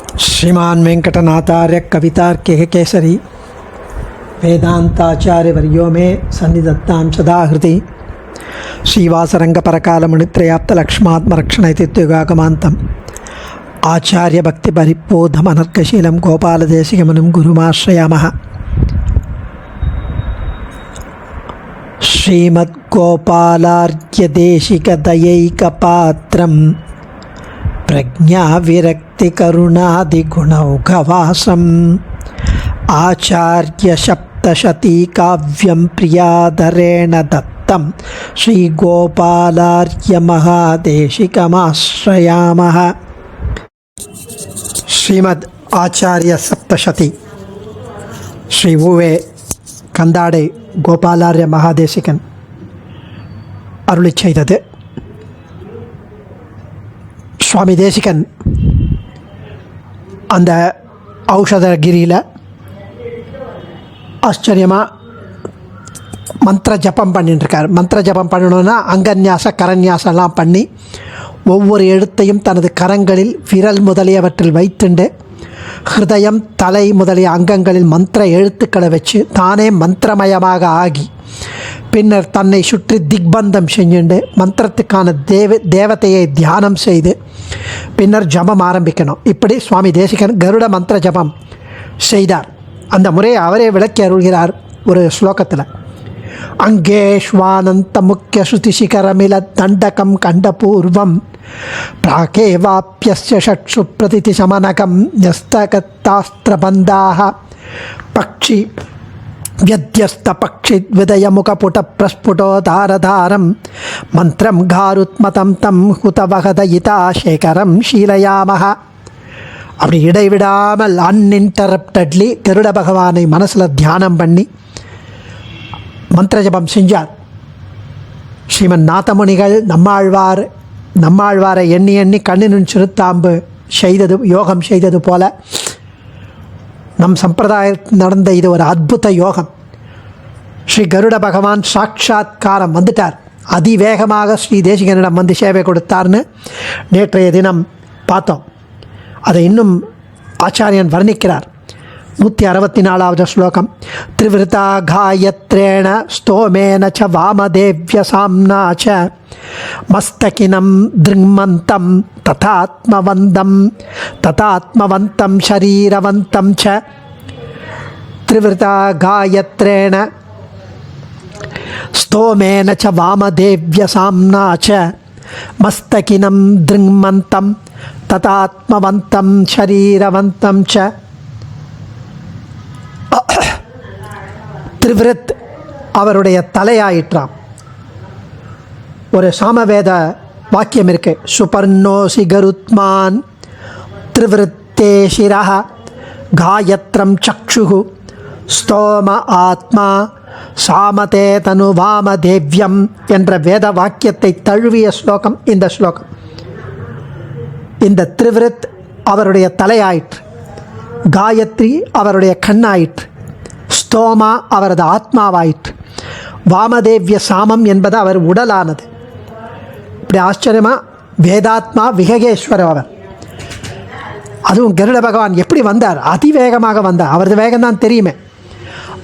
श्रीमान वेंकटनाथार्य कवितार्किक केसरी वेदांताचार्य वर्यो में सन्निधत्तां सदा हृदि श्रीवासरंग परकाल मुनित्रयाप्त लक्ष्मात्मरक्षण इत्युगागमान्तम् आचार्य भक्ति परिपोधम अनर्कशीलं गोपालदेशिकमुनिं गुरुमाश्रयामः। श्रीमद्गोपालार्घ्यदेशिकदयैकपात्रं प्रज्ञाविरक्तिकरुणादिगुणौघवासम् आचार्यसप्तशतीकाव्यं प्रियाधरेण दत्तं श्रीगोपालार्घ्यमहादेशिकमाश्रयामः। श्रीमद् आचार्य सप्तशती श्री उवे कंदाडे गोपालार्य महादेशिकन अरुளி செய்தது. சுவாமி தேசிகன் அந்த ஔஷதகிரியில் ஆச்சரியமாக மந்திர ஜபம் பண்ணிட்டுருக்கார். மந்திர ஜபம் பண்ணணுன்னா அங்கன்யாச கரன்யாசெல்லாம் பண்ணி ஒவ்வொரு எழுத்தையும் தனது கரங்களில் விரல் முதலியவற்றில் வைத்துண்டு ஹிருதயம் தலை முதலிய அங்கங்களில் மந்திர எழுத்துக்களை வச்சு தானே மந்திரமயமாக ஆகி பின்னர் தன்னை சுற்றி திக்பந்தம் செஞ்சுண்டு மந்திரத்துக்கான தேவதையை தியானம் செய்து பின்னர் ஜபம் ஆரம்பிக்கணும். இப்படி சுவாமி தேசிகன் கருட மந்திர ஜபம் செய்தார். அந்த முறையை அவரே விளக்கி அருள்கிறார் ஒரு ஸ்லோகத்தில். அங்கேஷ்வானந்த முக்கிய ஸ்ருதிசிகரமில தண்டகம் கண்டபூர்வம் பிராகேவாப்யஸ்ய ஷட்சு பிரதிதி சமனகம் ன்யஸ்தகத்தாஸ்திரபந்தாக பக்ஷி व्यध्यस्त पक्षित विदय मुखपुट प्रस्फुटो धारधारम मंत्रम गारुत्मतम तम हुतवहदयिता शेखरम शीलयामः. அப்படி இடைவிடாமல் அன்இன்டரப்டட்லி கருட பகவானை மனசில் தியானம் பண்ணி மந்திர ஜபம் செஞ்சார். ஸ்ரீமன் நாதமுனிகள் நம்மாழ்வாரை எண்ணி எண்ணி கண்ணினும் சிறுத்தாம்பு செய்தது யோகம் செய்தது போல நம் சம்பிரதாயத்தில் நடந்த இது ஒரு அற்புத யோகம். ஸ்ரீ கருட பகவான் சாட்சாத்காரம் வந்துட்டார். அதிவேகமாக ஸ்ரீ தேசிகனிடம் வந்து சேவை கொடுத்தார்னு நேற்றைய தினம் பார்த்தோம். அதை இன்னும் ஆச்சாரியன் வர்ணிக்கிறார். 164வது ஸ்லோகம். திரிவிருத்தா காயத்ரேண ஸ்தோமேன ச வாமதேவ்ய சாம்னா ச மஸ்தகினம் திருங்மந்தம் ததாத்மவந்தம் ஷரீரவந்தம் ச. திரிவிருத்தா காயத்ரேண ஸ்தோமேன ச வாமதேவ்ய சாம்னா ச மஸ்தகினம் திருங்மந்தம் ததாத்மவந்தம் ஷரீரவந்தம் ச. திரிவிருத் அவருடைய தலையாயிற்றாம். ஒரு சாமவேத வாக்கியம் இருக்கு. சுபர்ணோசி கருத்மான் திரிவிருத்தே சிரஹ காயத்ரம் சக்ஷுகு ஸ்தோம ஆத்மா சாமதே தனு வாமதேவ்யம் என்ற வேத வாக்கியத்தை தழுவிய ஸ்லோகம் இந்த ஸ்லோகம். இந்த திரிவிருத் அவருடைய தலையாயிற்று, காயத்ரி அவருடைய கண்ணாயிற்று, ஸ்தோமா அவரது ஆத்மாவாயிற்று, வாமதேவ்ய சாமம் என்பது அவர் உடலானது. இப்படி ஆச்சரியமாக வேதாத்மா விககேஸ்வரர் அவர். அதுவும் கருட பகவான் எப்படி வந்தார்? அதிவேகமாக வந்தார். அவரது வேகம்தான் தெரியுமே.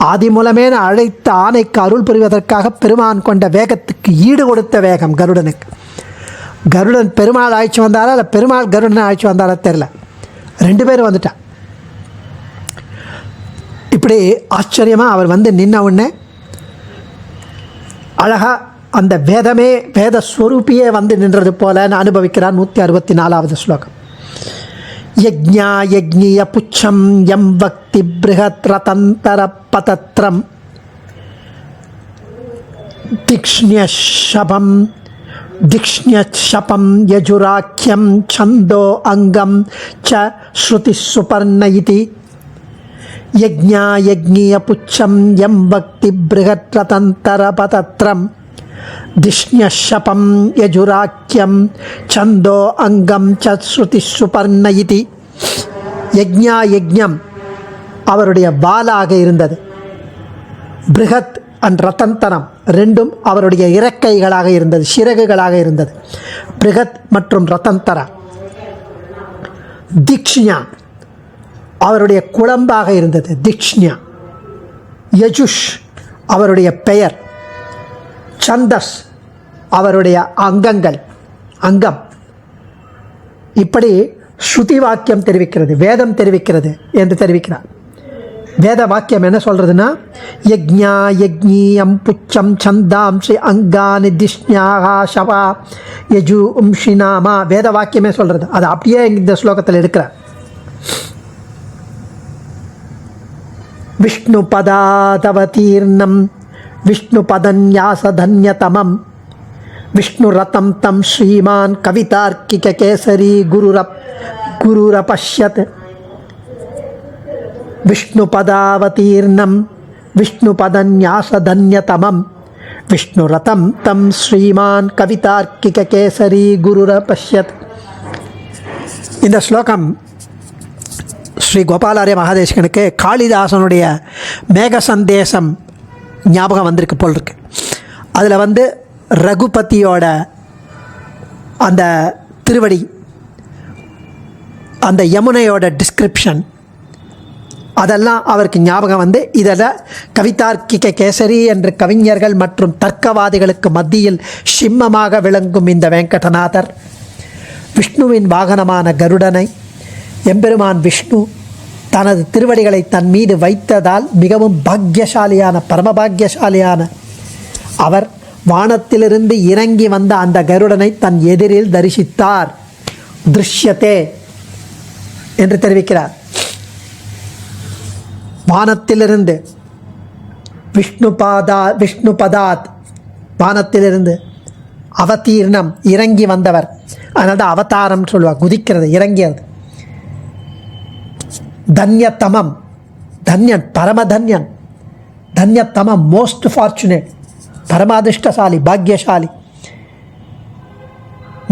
ஆதி மூலமே அழைத்த ஆணைக்கு அருள் புரிவதற்காக பெருமான் கொண்ட வேகத்துக்கு ஈடு கொடுத்த வேகம் கருடனுக்கு. கருடன் பெருமாள் அழைச்சி வந்தாரா இல்லை பெருமாள் கருடனை அழைச்சி வந்தாரா தெரில, ரெண்டு பேரும் வந்துட்டான். இப்படி ஆச்சரியமாக அவர் வந்து நின்ன உடனே அழகாக அந்த வேதமே வேத ஸ்வரூபியே வந்து நின்றது போல அனுபவிக்கிறார். 164வது ஸ்லோகம். யஜ்ஞா யஜ்ஞிய புச்சம் யம் பக்தி பிருஹத் ரதந்தர பதத்ரம் திக்ஷ்ண்யஷபம் யஜுராக்கியம் சந்தோ அங்கம் ச ஸ்ருதி சுபர்ண இதி. யஜ்ஞா யஜ்ஞிய புச்சம் யம் பக்தி பிருஹத் ரதந்தர பதத்ரம் திஷ்ண்யஷபம் யஜுராக்கியம் சந்தோ அங்கம் ச ஸ்ருதி சுபர்ண இதி. யஜ்ஞா யஜ்ஞம் அவருடைய வாலாக இருந்தது. பிருஹத் அண்ட் ரதந்தரம் ரெண்டும் அவருடைய இறக்கைகளாக இருந்தது, சிறகுகளாக இருந்தது. பிருஹத் மற்றும் ரதந்தர. திக்ஷ்யா அவருடைய குழம்பாக இருந்தது திக்ஷ்ணியா. யஜுஷ் அவருடைய பெயர். சந்தஸ் அவருடைய அங்கம். இப்படி ஸ்ருதி வாக்கியம் தெரிவிக்கிறது, வேதம் தெரிவிக்கிறது என்று தெரிவிக்கிறார். வேத வாக்கியம் என்ன சொல்கிறதுனா, யஜ்ஞா யஜ்ஞீயம் புச்சம் சந்தாம்சி அங்கானி திஷ்ஞாகா ஷவா யஜு உம்ஷினாமா, வேத வாக்கியமே சொல்கிறது. அது அப்படியே இந்த ஸ்லோகத்தில் எடுக்கிறார். விஷ்ணு பதாதவதீர்ணம் விஷ்ணு பதன்யாசதன்யதமம் விஷ்ணு ரதம் தம் ஸ்ரீமான் கவிதார்க்கிக கேசரி குருரபஷ்யத். விஷ்ணு பதாவதீர்ணம் விஷ்ணு பதன்யாசதன்யதமம் விஷ்ணு ரதம் தம் ஸ்ரீமான் கவிதார்க்கிக கேசரி குருரபஷ்யத். இந்த ஸ்லோகம் ஸ்ரீ கோபாலாரிய மகாதேசிகனுக்கு காளிதாசனுடைய மேக சந்தேசம் ஞாபகம் வந்திருக்கு போல் இருக்கு. அதில் ரகுபதியோட அந்த திருவடி, அந்த யமுனையோட டிஸ்கிரிப்ஷன், அதெல்லாம் அவருக்கு ஞாபகம் இதில் கவிதார்க்கிக கேசரி என்று கவிஞர்கள் மற்றும் தர்க்கவாதிகளுக்கு மத்தியில் சிம்மமாக விளங்கும் இந்த வெங்கடநாதர் விஷ்ணுவின் வாகனமான கருடனை எம்பெருமான் விஷ்ணு தனது திருவடிகளை தன் மீது வைத்ததால் மிகவும் பாக்கியசாலியான பரமபாக்கியசாலியான அவர் வானத்திலிருந்து இறங்கி வந்த அந்த கருடனை தன் எதிரில் தரிசித்தார். திருஷ்யத்தே என்று தெரிவிக்கிறார். வானத்திலிருந்து விஷ்ணு பதாத் வானத்திலிருந்து அவதீர்ணம் இறங்கி வந்தவர். அதனால தான் அவதாரம் சொல்லுவார், குதிக்கிறது, இறங்கியது. தன்யத்தமம், தன்யன், பரமதன்யன். தன்யத்தமம், மோஸ்ட் ஃபார்ச்சுனேட், பரமாதிஷ்டசாலி, பாக்யசாலி.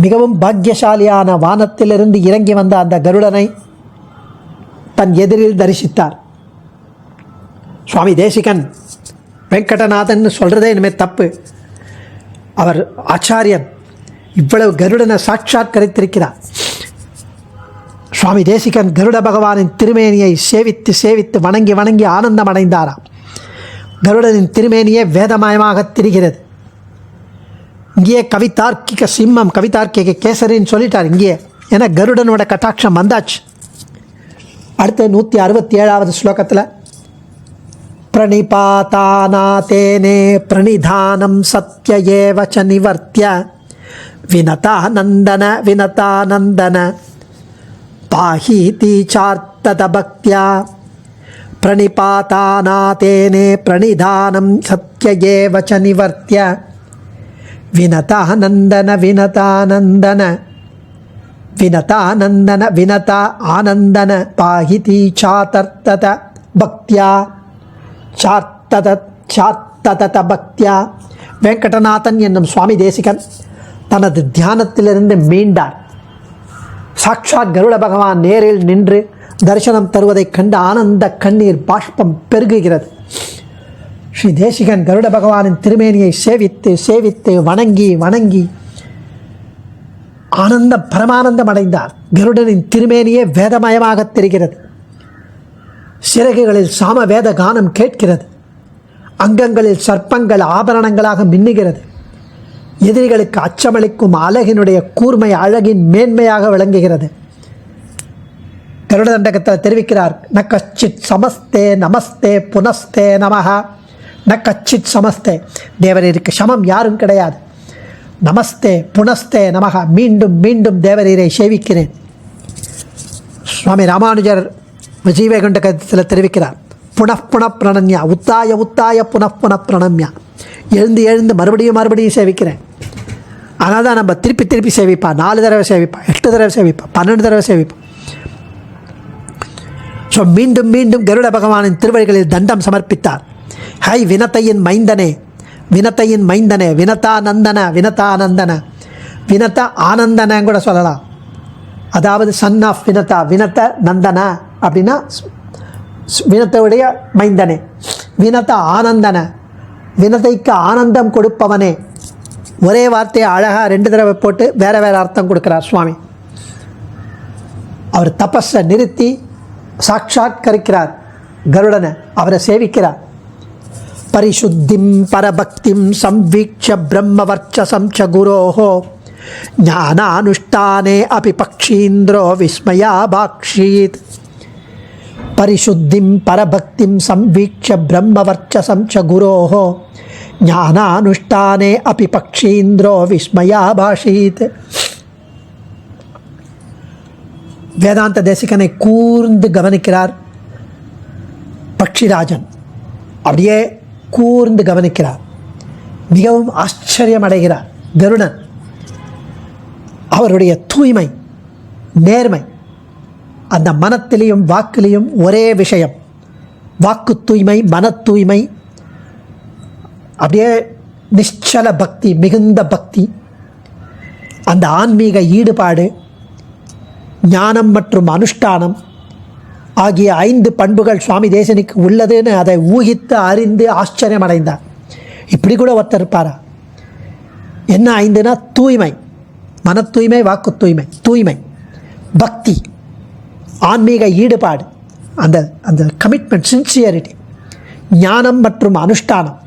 மிகவும் பாக்யசாலியான வானத்திலிருந்து இறங்கி வந்த அந்த கருடனை தன் எதிரில் தரிசித்தார். சுவாமி தேசிகன் வெங்கடநாதன் சொல்கிறதே இனிமேல் தப்பு. அவர் ஆச்சாரியன், இவ்வளவு கருடனை சாட்சாத்கரித்திருக்கிறார். சுவாமி தேசிகன் கருட பகவானின் திருமேனியை சேவித்து வணங்கி ஆனந்தம் அடைந்தாராம். கருடனின் திருமேனியே வேதமயமாக திரிகிறது. இங்கேயே கவிதார்க்கிக சிம்மம், கவிதார்க்கிக கேசரின்னு சொல்லிட்டார் இங்கேயே. ஏன்னா கருடனோட கட்டாட்சம் வந்தாச்சு. அடுத்த 167வது ஸ்லோகத்தில் பிரணிபாதானாதேனே பிரணிதானம் சத்ய ஏவச்ச நிவர்த்திய வினதானந்தன பாஹீதி சார்த்தத பக்தியா. பிரணிபாதானாதேனே பிரணிதானம் சத்ய ஏவச்ச நிவர்த்திய வினதா ஆனந்தன பாஹிதி சார்த்தத பக்தியா. சார்த்தத பக்தியா. வெங்கடநாதன் என்னும் சுவாமி தேசிகன் தனது தியானத்திலிருந்து மீண்டார். சாட்சாத் கருட பகவான் நேரில் நின்று தரிசனம் தருவதைக் கண்டு ஆனந்த கண்ணீர் பாஷ்பம் பெருகுகிறது. ஸ்ரீ தேசிகன் கருட பகவானின் திருமேனியை சேவித்து வணங்கி பரமானந்தம் அடைந்தார். கருடனின் திருமேனியே வேதமயமாக தெரிகிறது. சிறகுகளில் சாம வேத கானம் கேட்கிறது. அங்கங்களில் சர்ப்பங்கள் ஆபரணங்களாக மின்னுகிறது. எதிரிகளுக்கு அச்சமளிக்கும் அழகினுடைய கூர்மை அழகின் மேன்மையாக விளங்குகிறது. கருட தண்டகத்தில் தெரிவிக்கிறார், ந கச்சித் சமஸ்தே நமஸ்தே புனஸ்தே நமஹ. ந கச்சித் சமஸ்தே, தேவரீருக்கு சமம் யாரும் கிடையாது. நமஸ்தே புனஸ்தே நமஹ, மீண்டும் மீண்டும் தேவரீரை சேவிக்கிறேன். சுவாமி ராமானுஜர் விஜயவைகுண்டகத்தில் தெரிவிக்கிறார், புனః பிரணன்யா உத்தாய புனః பிரணம்யா. எழுந்து மறுபடியும் சேவிக்கிறேன். ஆனால் தான் நம்ம திருப்பி சேவிப்பா. 4 தடவை சேவிப்பா, 8 தடவை சேவிப்பா, 12 தடவை சேவிப்பா. ஸோ மீண்டும் கருட பகவானின் திருவடிகளில் தண்டம் சமர்ப்பித்தார். ஹை வினத்தையின் மைந்தனே, வினதானந்தன, வினத ஆனந்தன கூட சொல்லலாம். அதாவது சன் ஆஃப் வினத நந்தன அப்படின்னா வினத்தையுடைய மைந்தனே. வினத ஆனந்தன, வினதைக்கு ஆனந்தம் கொடுப்பவனே. ஒரே வார்த்தையை அழகாக 2 தடவை போட்டு வேற அர்த்தம் கொடுக்கிறார் சுவாமி. அவர் தபஸை நிறுத்தி சாட்சாத்கரிக்கிறார் கருடனை, அவரை சேவிக்கிறார். பரிசுத்திம் பரபக்திம் சம்வீக்ஷ பிரம்மவர்ச்சசம் ச குரோஹோ ஞானானுஷ்டானே அபி பக்ஷீந்திரோ விஸ்மயாபாக்ஷீத். பரிசுத்திம் பரபக்திம் சம்வீக்ஷ பிரம்மவர்ச்சசம் ச குரோஹோ ஞானானுஷ்டானே அபி பக்ஷீந்திரோ விஸ்மயாபாஷீத். வேதாந்த தேசிகனை கூர்ந்து கவனிக்கிறார் பக்ஷிராஜன். அப்படியே கூர்ந்து கவனிக்கிறார், மிகவும் ஆச்சரியம் அடைகிறார் கருடன். அவருடைய தூய்மை, நேர்மை, அந்த மனத்திலையும் வாக்கிலையும் ஒரே விஷயம், வாக்கு தூய்மை, மன தூய்மை, அப்படியே நிச்சல பக்தி, மிகுந்த பக்தி, அந்த ஆன்மீக ஈடுபாடு, ஞானம் மற்றும் அனுஷ்டானம் ஆகிய 5 பண்புகள் சுவாமி தேசிகனுக்கு உள்ளதுன்னு அதை ஊகித்து அறிந்து ஆச்சரியம் அடைந்தார். இப்படி கூட ஒருத்தர் இருப்பாரா? என்ன 5னா தூய்மை, மன தூய்மை, வாக்கு தூய்மை, தூய்மை, பக்தி, ஆன்மீக ஈடுபாடு, அந்த அந்த கமிட்மெண்ட், சின்சியரிட்டி, ஞானம் மற்றும் அனுஷ்டானம்,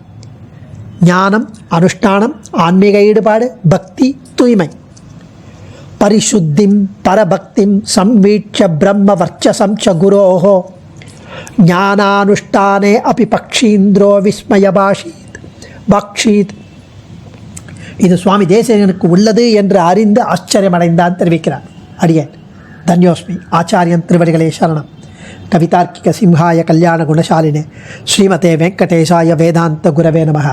ஞானம், அனுஷ்டானம், ஆன்மீக ஈடுபாடு, பக்தி, தூய்மை. பரிசுத்திம் பரபக்திம் சம்வீட்ச பிரம்ம வர்ச்சசம் ச குரோஹோ ஞானானுஷ்டானே அபி பக்ஷீந்திரோ விஸ்மயபாஷீத். இது சுவாமி தேசிகனுக்கு உள்ளது என்று அறிந்து ஆச்சரியமடைந்தான் தெரிவிக்கிறார். அடியேன் தன்யோஸ்மி. ஆச்சாரியன் திருவடிகளே சரணம். கவிதார்க்கிக சிம்ஹாய கல்யாண குணசாலினே ஸ்ரீமதே வெங்கடேசாய வேதாந்த குரவே நமः.